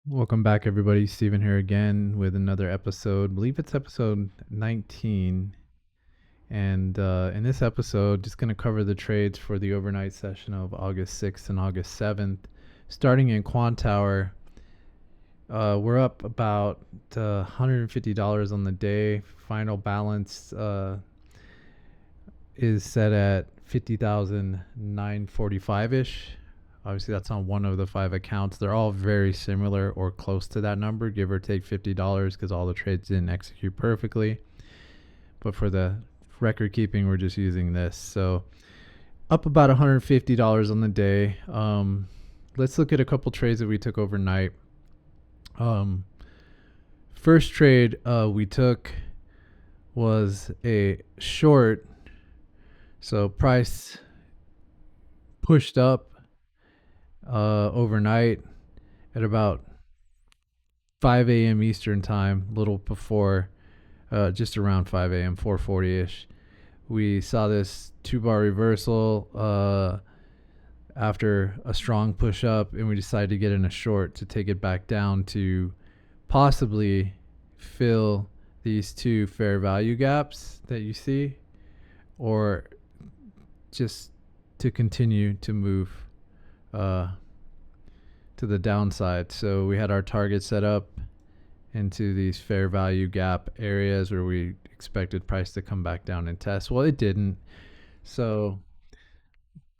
Welcome back, everybody. Steven here again with another episode. I believe it's episode 19. And in this episode, just going to cover the trades for the overnight session of August 6th and August 7th. Starting in Quantower, we're up about $150 on the day. Final balance is set at 50,945-ish. Obviously, that's on one of the 5 accounts. They're all very similar or close to that number, give or take $50, because all the trades didn't execute perfectly. But for the record keeping, we're just using this. So up about $150 on the day. Let's look at a couple trades that we took overnight. First trade we took was a short. So price pushed up overnight at about 5 a.m. Eastern time, a little before, just around 5 a.m., 4:40-ish. We saw this 2-bar reversal after a strong push up, and we decided to get in a short to take it back down to possibly fill these 2 fair value gaps that you see, or just to continue to move to the downside. So we had our target set up into these fair value gap areas where we expected price to come back down and test. Well, it didn't. So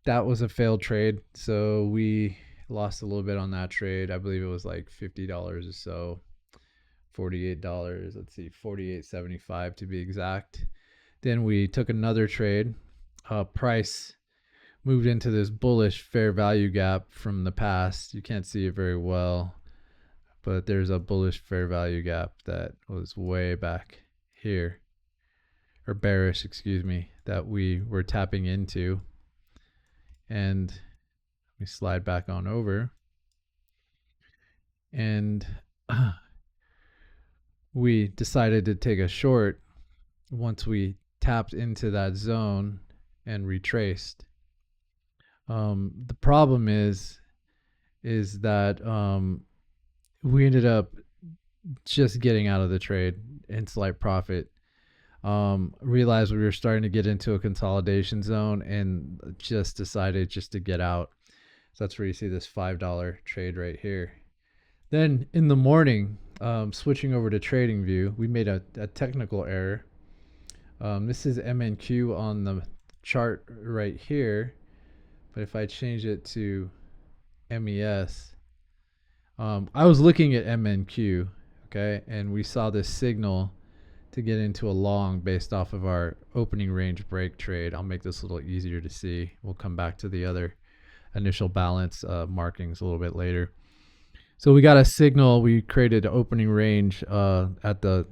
that was a failed trade. So we lost a little bit on that trade. I believe it was like $50 or so. $48. Let's see, $48.75 to be exact. Then we took another trade. Price moved into this bullish fair value gap from the past. You can't see it very well, but there's a bullish fair value gap that was way back here, or bearish, excuse me, that we were tapping into. And we slide back on over, and we decided to take a short once we tapped into that zone and retraced. The problem is that we ended up just getting out of the trade in slight profit. Realized we were starting to get into a consolidation zone and just decided just to get out. So that's where you see this $5 trade right here. Then in the morning, switching over to TradingView, we made a technical error. This is MNQ on the chart right here. But if I change it to MES, I was looking at MNQ, okay, and we saw this signal to get into a long based off of our opening range break trade. I'll make this a little easier to see. We'll come back to the other initial balance markings a little bit later. So we got a signal. We created an opening range at the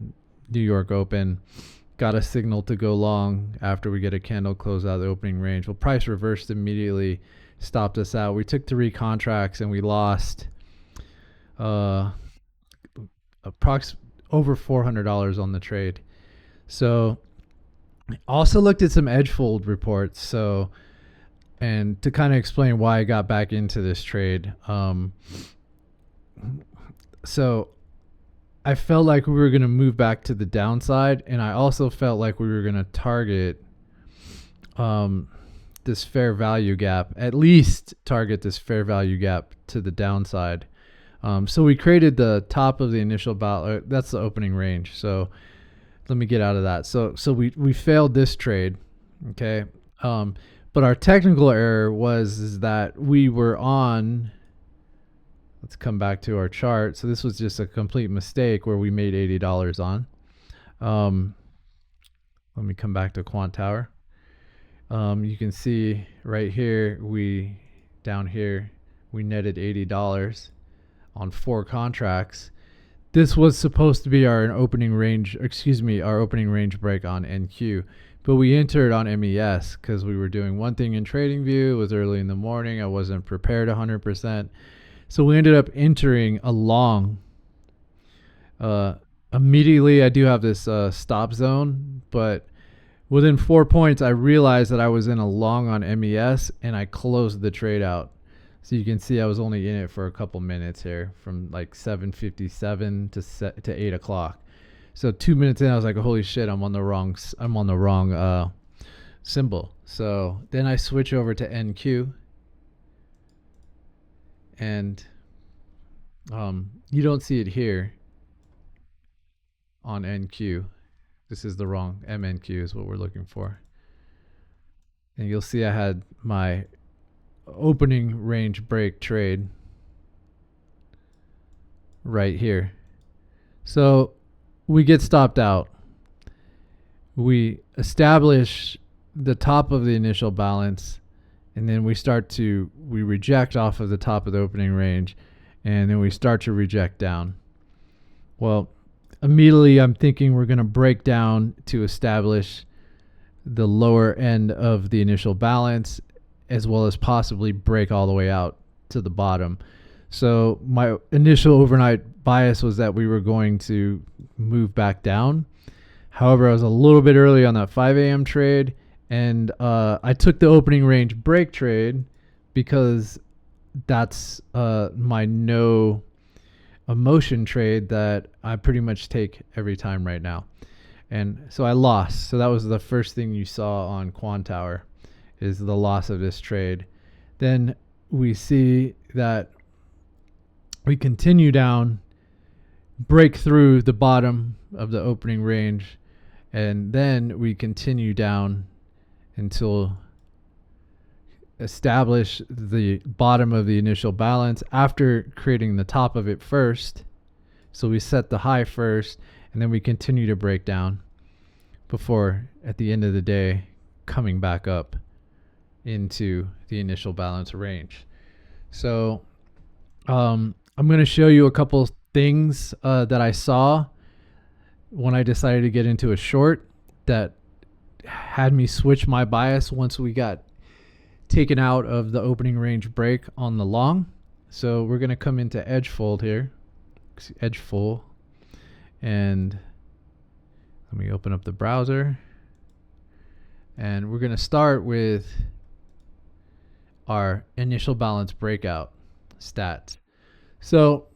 New York Open. Got a signal to go long after we get a candle close out of the opening range. Well, price reversed immediately, stopped us out. We took 3 contracts and we lost approximately over $400 on the trade. So also looked at some Edgeful reports. So, and to kind of explain why I got back into this trade. So I felt like we were going to move back to the downside, and I also felt like we were going to target this fair value gap, at least target this fair value gap to the downside. So we created the top of the initial ballot. That's the opening range. So let me get out of that. So we failed this trade, okay? But our technical error was that we were on. Let's come back to our chart. So this was just a complete mistake where we made $80 on. Let me come back to Quantower. You can see right here, down here, we netted $80 on 4 contracts. This was supposed to be our opening range break on NQ, but we entered on MES because we were doing one thing in TradingView. It was early in the morning. I wasn't prepared 100%. So we ended up entering a long. Immediately, I do have this stop zone, but within 4 points, I realized that I was in a long on MES, and I closed the trade out. So you can see I was only in it for a couple minutes here, from like 7:57 to 8 o'clock. So 2 minutes in, I was like, holy shit, I'm on the wrong symbol. So then I switch over to NQ, and you don't see it here on NQ. This is the wrong MNQ is what we're looking for. And you'll see I had my opening range break trade right here. So we get stopped out. We establish the top of the initial balance, and then we reject off of the top of the opening range, and then we start to reject down. Well, immediately I'm thinking we're going to break down to establish the lower end of the initial balance, as well as possibly break all the way out to the bottom. So my initial overnight bias was that we were going to move back down. However, I was a little bit early on that 5 a.m. trade, and I took the opening range break trade because that's my no emotion trade that I pretty much take every time right now. And so I lost. So that was the first thing you saw on Quantower, is the loss of this trade. Then we see that we continue down, break through the bottom of the opening range, and then we continue down until establish the bottom of the initial balance after creating the top of it first. So we set the high first, and then we continue to break down before at the end of the day coming back up into the initial balance range. So I'm going to show you a couple things that I saw when I decided to get into a short that had me switch my bias once we got taken out of the opening range break on the long. So we're going to come into Edgeful here, Edgeful, and let me open up the browser, and we're going to start with our initial balance breakout stats. So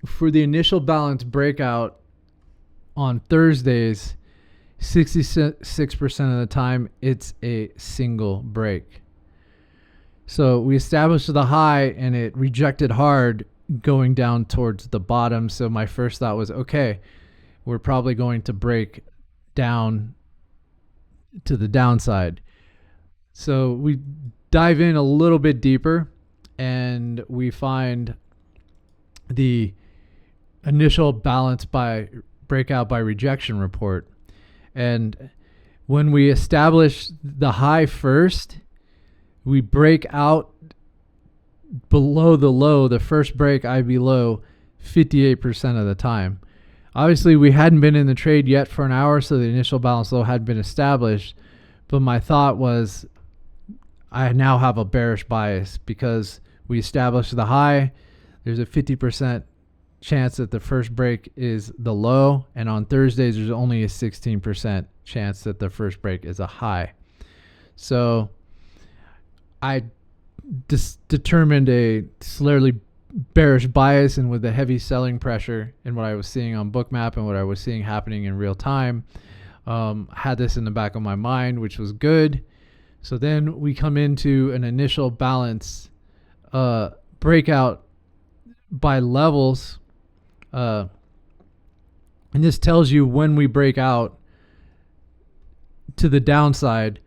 for the initial balance breakout on Thursdays, 66% of the time it's a single break. So we established the high and it rejected hard going down towards the bottom. So my first thought was, okay, we're probably going to break down to the downside. So we dive in a little bit deeper and we find the initial balance by breakout by rejection report. And when we establish the high first, we break out below the low, the first break IB low, 58% of the time. Obviously, we hadn't been in the trade yet for an hour, so the initial balance low had been established. But my thought was, I now have a bearish bias because we established the high. There's a 50% chance that the first break is the low, and on Thursdays there's only a 16% chance that the first break is a high. So I determined a slightly bearish bias, and with the heavy selling pressure and what I was seeing on Bookmap and what I was seeing happening in real time, had this in the back of my mind, which was good. So then we come into an initial balance breakout by levels, and this tells you when we break out to the downside,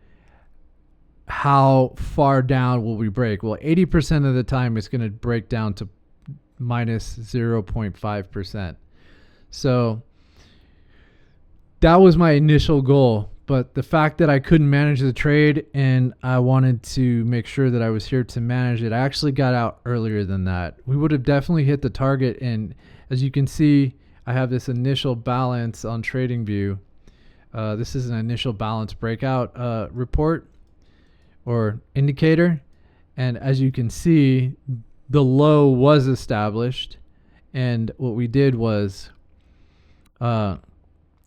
how far down will we break. Well, 80% of the time it's going to break down to minus 0.5%. So that was my initial goal. But the fact that I couldn't manage the trade and I wanted to make sure that I was here to manage it, I actually got out earlier than that. We would have definitely hit the target. And as you can see, I have this initial balance on TradingView. This is an initial balance breakout report or indicator. And as you can see, the low was established. And what we did was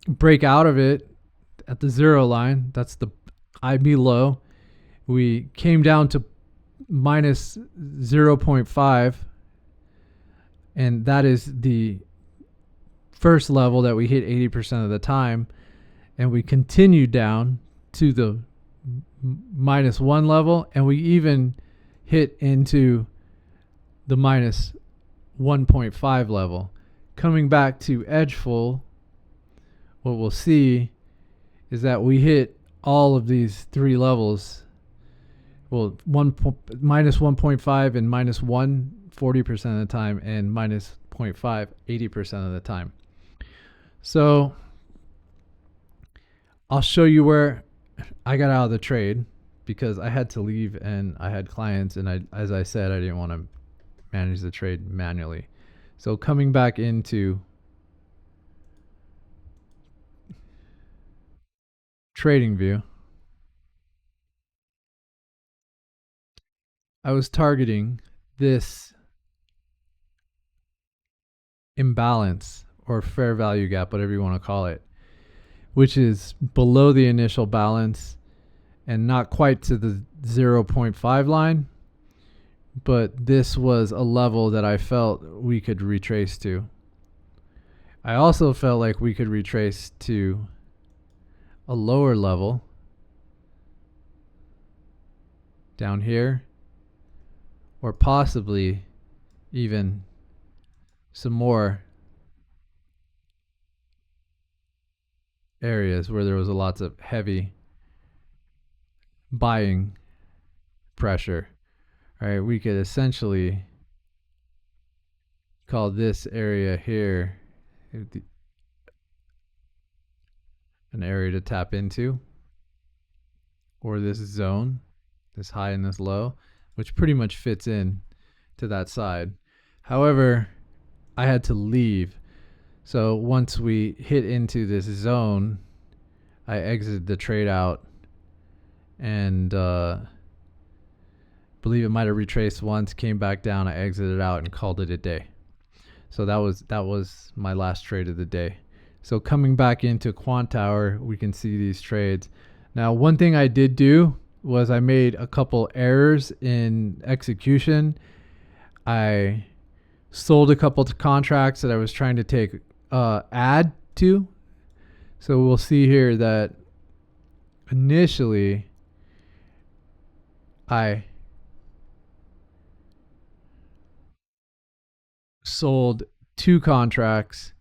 break out of it at the 0 line. That's the IB low. We came down to minus 0.5, and that is the first level that we hit 80% of the time, and we continue down to the minus 1 level, and we even hit into the minus 1.5 level. Coming back to Edgeful, what we'll see is that we hit all of these three levels. Well, minus 1.5 and minus 1 40% of the time, and minus 0.5 80% of the time. So I'll show you where I got out of the trade because I had to leave and I had clients, and as I said, I didn't want to manage the trade manually. So coming back into TradingView, I was targeting this imbalance or fair value gap, whatever you want to call it, which is below the initial balance and not quite to the 0.5 line, but this was a level that I felt we could retrace to. I also felt like we could retrace to a lower level down here, or possibly even some more areas where there was lots of heavy buying pressure. All right, we could essentially call this area here an area to tap into, or this zone, this high and this low, which pretty much fits in to that side. However, I had to leave. So once we hit into this zone, I exited the trade out, and believe it might have retraced once, came back down, I exited out and called it a day. So that was my last trade of the day. So coming back into Quantower, we can see these trades. Now, one thing I did do was I made a couple errors in execution. I sold a couple of contracts that I was trying to take add to. So we'll see here that initially I sold 2 contracts,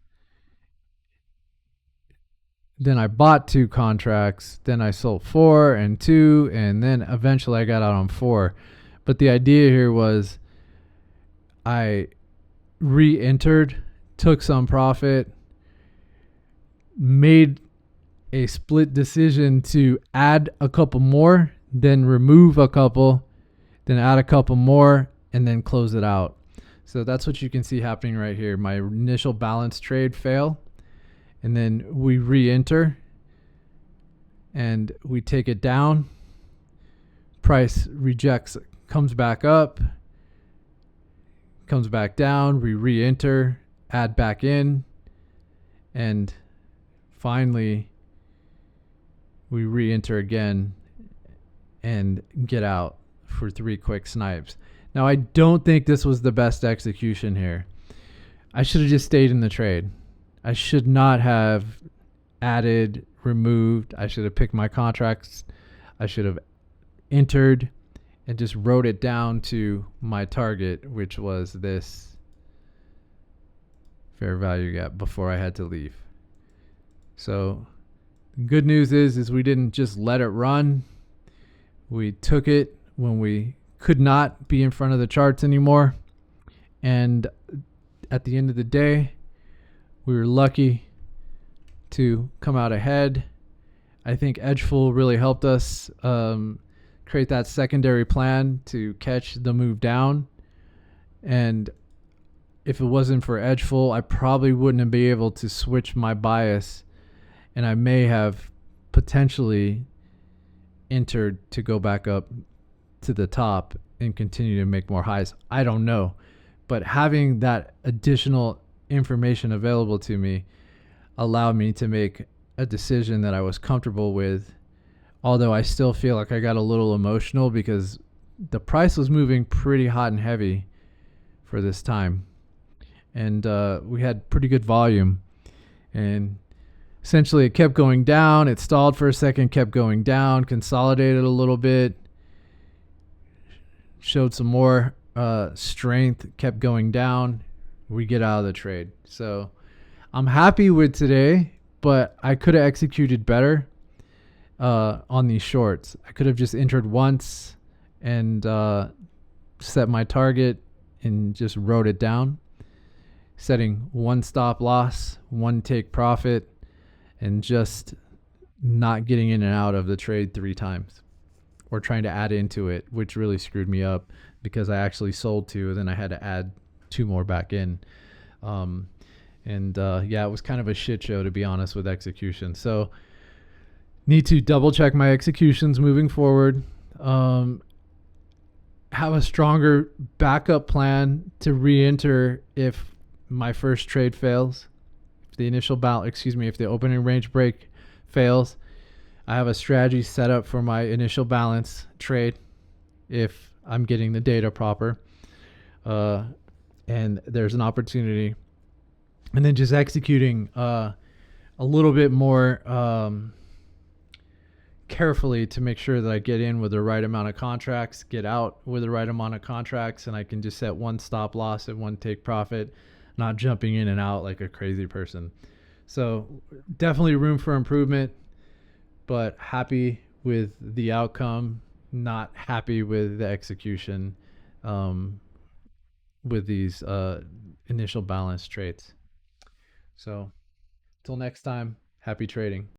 then I bought 2 contracts, then I sold 4 and 2, and then eventually I got out on 4. But the idea here was I re-entered, took some profit, made a split decision to add a couple more, then remove a couple, then add a couple more, and then close it out. So that's what you can see happening right here. My initial balance trade fail, and then we re-enter and we take it down. Price rejects, comes back up, comes back down, we re-enter, add back in, and finally we re-enter again and get out for 3 quick snipes. Now, I don't think this was the best execution here. I should have just stayed in the trade. I should not have added, removed. I should have picked my contracts. I should have entered and just wrote it down to my target, which was this fair value gap, before I had to leave. So good news is we didn't just let it run. We took it when we could not be in front of the charts anymore. And at the end of the day, we were lucky to come out ahead. I think Edgeful really helped us create that secondary plan to catch the move down. And if it wasn't for Edgeful, I probably wouldn't have been able to switch my bias, and I may have potentially entered to go back up to the top and continue to make more highs. I don't know. But having that additional information available to me allowed me to make a decision that I was comfortable with, although I still feel like I got a little emotional because the price was moving pretty hot and heavy for this time, and we had pretty good volume, and essentially it kept going down. It stalled for a second, kept going down, consolidated a little bit, showed some more strength, kept going down. We get out of the trade. So I'm happy with today, but I could have executed better on these shorts. I could have just entered once and set my target and just wrote it down, setting one stop loss, one take profit, and just not getting in and out of the trade 3 times or trying to add into it, which really screwed me up because I actually sold 2, then I had to add 2 more back in. Yeah, it was kind of a shit show, to be honest, with execution. So need to double check my executions moving forward. Have a stronger backup plan to re-enter if my first trade fails. If the initial if the opening range break fails, I have a strategy set up for my initial balance trade if I'm getting the data proper. And there's an opportunity. And then just executing a little bit more carefully to make sure that I get in with the right amount of contracts, get out with the right amount of contracts, and I can just set one stop loss and one take profit, not jumping in and out like a crazy person. So definitely room for improvement, but happy with the outcome, not happy with the execution with these initial balance trades. So until next time, happy trading.